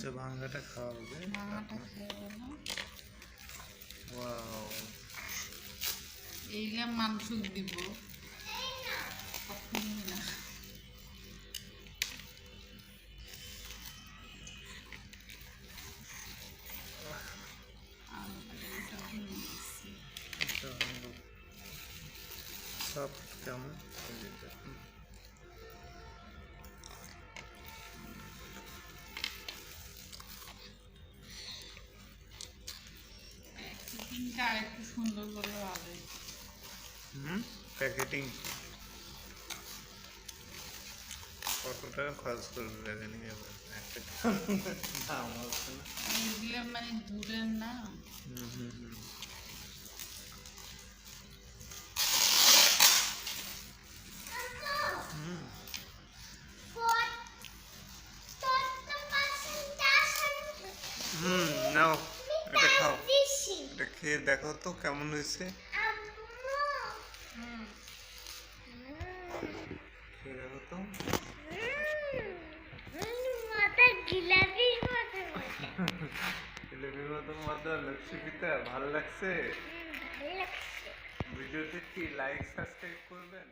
আচ্ছা ভাঙাটা খাওয়া হবে। ভাঙাটা খেয়ে না ওয়াও, এইলা মাংস দিব কখনোই না। সফট কেমন? প্যাকেটিংটা আরেকটু সুন্দর করে হবে। প্যাকেটিং কত টাকা খরচ করবে প্যাকেটিং এ? একটা দাম হচ্ছে না। এগুলো মানে দূরের না। নাও এটা খাও, এটা খেয়ে দেখো তো কেমন হয়েছে। খেয়ে দেখো তো। জিলাপির মতো মজা লাগছে পিতা, ভালো লাগছে? ভিডিওতে কি লাইক সাবস্ক্রাইব করবেন?